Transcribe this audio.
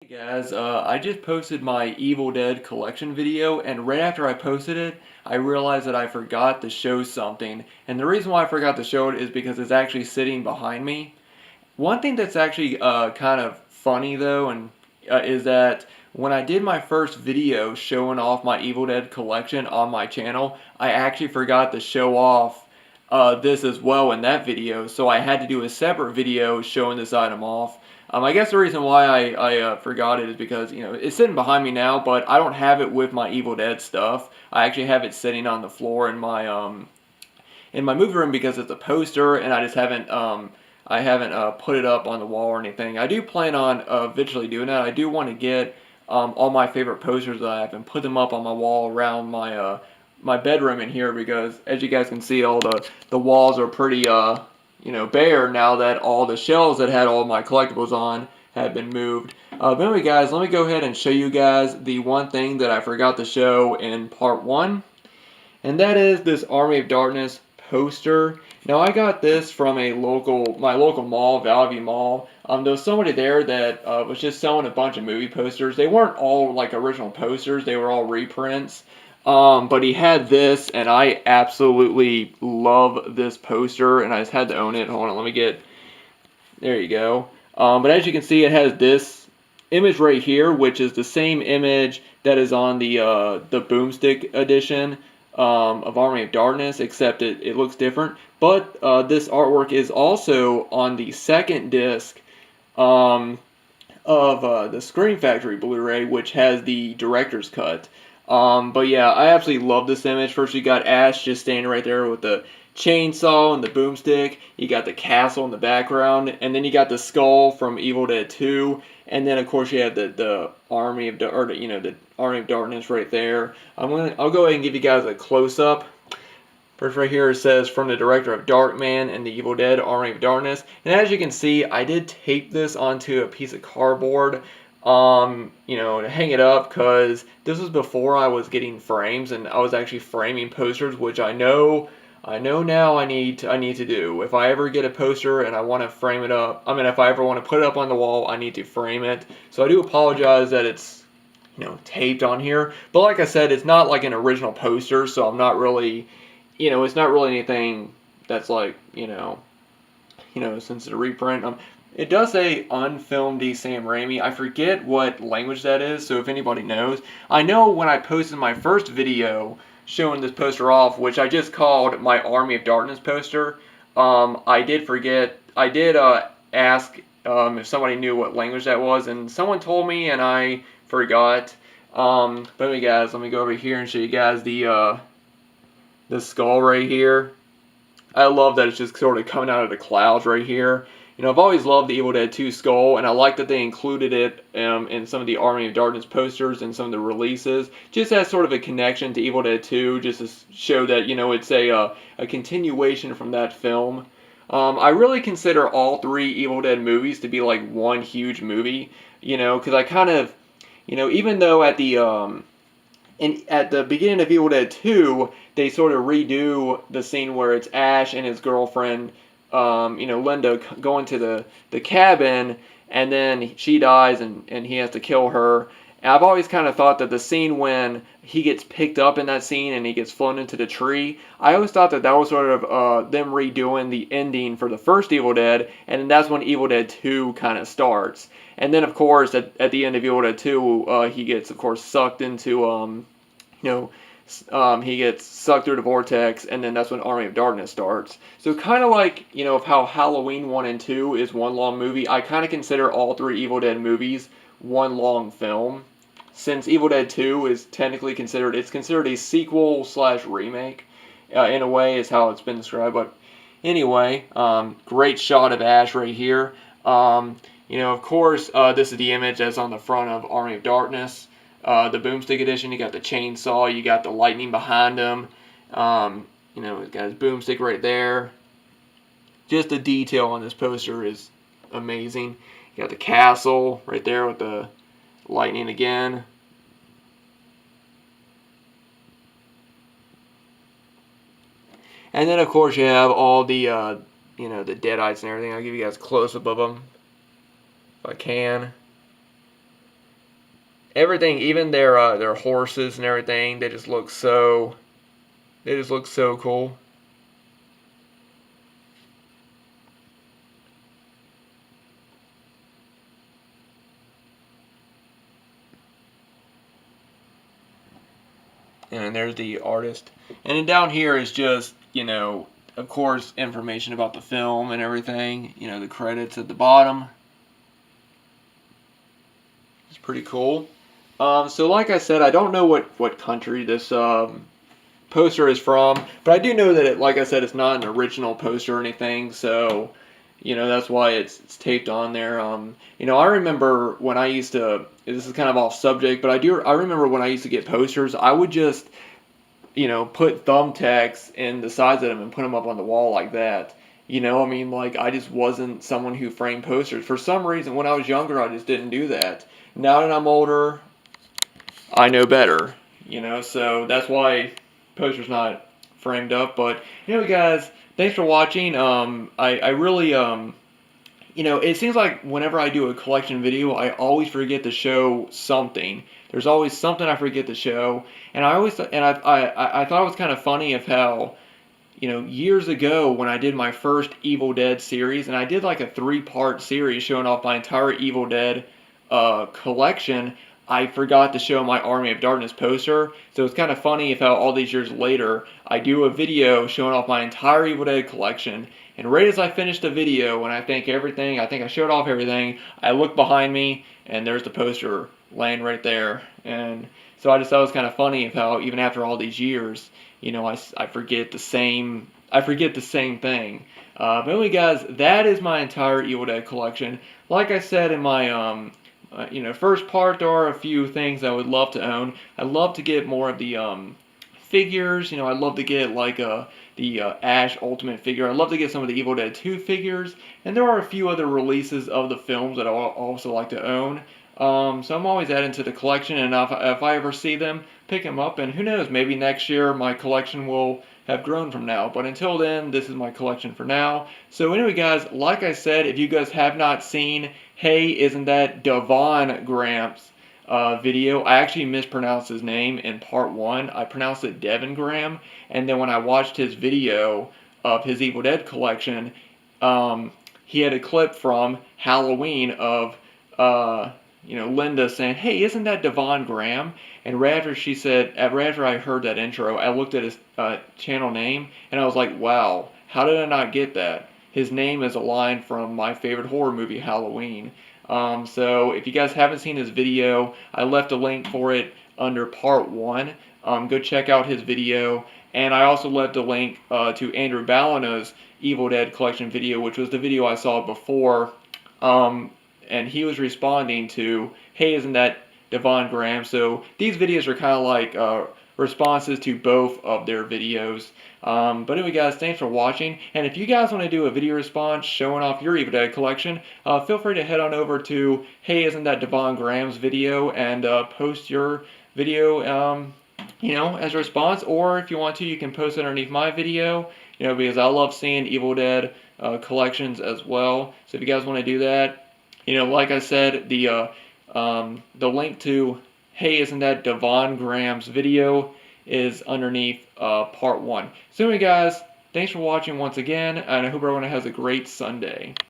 Hey guys, I just posted my Evil Dead collection video, and right after I posted it, I realized that I forgot to show something. And the reason why I forgot to show it is because it's actually sitting behind me. One thing that's actually kind of funny though, and is that when I did my first video showing off my Evil Dead collection on my channel, I actually forgot to show off this as well in that video, so I had to do a separate video showing this item off. I guess the reason why I forgot it is because, it's sitting behind me now, but I don't have it with my Evil Dead stuff. I actually have it sitting on the floor in my movie room because it's a poster, and I just haven't put it up on the wall or anything. I do plan on eventually doing that. I do want to get all my favorite posters that I have and put them up on my wall around my bedroom in here because, as you guys can see, all the walls are pretty bare now that all the shelves that had all my collectibles on have been moved. But anyway, guys, let me go ahead and show you guys the one thing that I forgot to show in part one, and that is this Army of Darkness poster. Now I got this from my local mall, Valley View Mall. There was somebody there that was just selling a bunch of movie posters. They weren't all like original posters; they were all reprints. But he had this, and I absolutely love this poster, and I just had to own it. Hold on, let me get. There you go. But as you can see, it has this image right here, which is the same image that is on the Boomstick edition of Army of Darkness, except it looks different. But this artwork is also on the second disc um, of the Scream Factory Blu-ray, which has the director's cut. But yeah, I absolutely love this image. First, you got Ash just standing right there with the chainsaw and the boomstick. You got the castle in the background, and then you got the skull from Evil Dead 2, and then of course you have the army of the Army of Darkness right there. I'll go ahead and give you guys a close up. First right here it says from the director of Darkman and the Evil Dead Army of Darkness. And as you can see, I did tape this onto a piece of cardboard to hang it up because this was before I was getting frames and I was actually framing posters, which I know now I need to do. If I ever get a poster and I want to frame it up, if I ever want to put it up on the wall, I need to frame it. So I do apologize that it's taped on here. But like I said, it's not like an original poster, so I'm not really it's not really anything that's like, since it's a reprint. It does say unfilmed Sam Raimi. I forget what language that is, so if anybody knows. I know when I posted my first video showing this poster off, which I just called my Army of Darkness poster, I did ask if somebody knew what language that was, and someone told me, and I forgot. But anyway, guys, let me go over here and show you guys the skull right here. I love that it's just sort of coming out of the clouds right here. I've always loved the Evil Dead 2 skull, and I like that they included it in some of the Army of Darkness posters and some of the releases. Just as sort of a connection to Evil Dead 2, just to show that, it's a continuation from that film. I really consider all three Evil Dead movies to be like one huge movie, because I kind of, even though at the beginning of Evil Dead 2, they sort of redo the scene where it's Ash and his girlfriend, Linda, going to the cabin, and then she dies and he has to kill her. And I've always kind of thought that the scene when he gets picked up in that scene and he gets flown into the tree, I always thought that was sort of them redoing the ending for the first Evil Dead, and that's when Evil Dead 2 kind of starts. And then, of course, at the end of Evil Dead 2, he gets, of course, sucked into, he gets sucked through the vortex, and then that's when Army of Darkness starts. So kind of like, of how Halloween 1 and 2 is one long movie, I kind of consider all three Evil Dead movies one long film. Since Evil Dead 2 is technically considered a sequel slash remake, in a way is how it's been described. But anyway, great shot of Ash right here. Of course, this is the image that's on the front of Army of Darkness. The Boomstick edition, you got the chainsaw, you got the lightning behind him. He's got his boomstick right there. Just the detail on this poster is amazing. You got the castle right there with the lightning again. And then, of course, you have all the, the deadites and everything. I'll give you guys a close-up of them if I can. everything, even their horses and everything, they just look so cool. And there's the artist. And then down here is just, of course, information about the film and everything. The credits at the bottom. It's pretty cool. So like I said, I don't know what country this poster is from, but I do know that like I said, it's not an original poster or anything. So, that's why it's taped on there. I remember when I used to. This is kind of off subject, but I remember when I used to get posters, I would just, put thumbtacks in the sides of them and put them up on the wall like that. Like I just wasn't someone who framed posters. For some reason, when I was younger, I just didn't do that. Now that I'm older, I know better. So that's why poster's not framed up. But guys, thanks for watching. I really it seems like whenever I do a collection video, I always forget to show something. There's always something I forget to show, and I thought it was kind of funny of how, years ago when I did my first Evil Dead series, and I did like a 3-part series showing off my entire Evil Dead collection, I forgot to show my Army of Darkness poster. So it's kind of funny of how all these years later, I do a video showing off my entire Evil Dead collection, and right as I finish the video, and I think I showed off everything, I look behind me, and there's the poster laying right there. And so I just thought it was kind of funny of how even after all these years, I forget the same thing. But anyway, guys, that is my entire Evil Dead collection. Like I said in my first part, there are a few things I would love to own. I'd love to get more of the figures. I'd love to get like the Ash Ultimate figure. I'd love to get some of the Evil Dead 2 figures. And there are a few other releases of the films that I also like to own. So I'm always adding to the collection, and if I ever see them, pick them up, and who knows, maybe next year my collection will have grown from now. But until then, this is my collection for now. So anyway, guys, like I said, if you guys have not seen Hey, Isn't That Devon Gramps video, I actually mispronounced his name in part 1. I pronounced it Devin Graham, and then when I watched his video of his Evil Dead collection, he had a clip from Halloween of Linda saying, "Hey, isn't that Devon Graham?" And right after I heard that intro, I looked at his channel name, and I was like, wow, how did I not get that? His name is a line from my favorite horror movie, Halloween. So if you guys haven't seen his video, I left a link for it under part 1. Go check out his video. And I also left a link to Andrew Balino's Evil Dead collection video, which was the video I saw before. And he was responding to, "Hey, isn't that Devon Graham?" So these videos are kind of like responses to both of their videos. But anyway, guys, thanks for watching. And if you guys want to do a video response showing off your Evil Dead collection, feel free to head on over to Hey, Isn't That Devon Graham's video and post your video, as a response. Or if you want to, you can post it underneath my video, because I love seeing Evil Dead collections as well. So if you guys want to do that, like I said, the link to Hey, Isn't That Devon Graham's video is underneath part 1. So anyway, guys, thanks for watching once again, and I hope everyone has a great Sunday.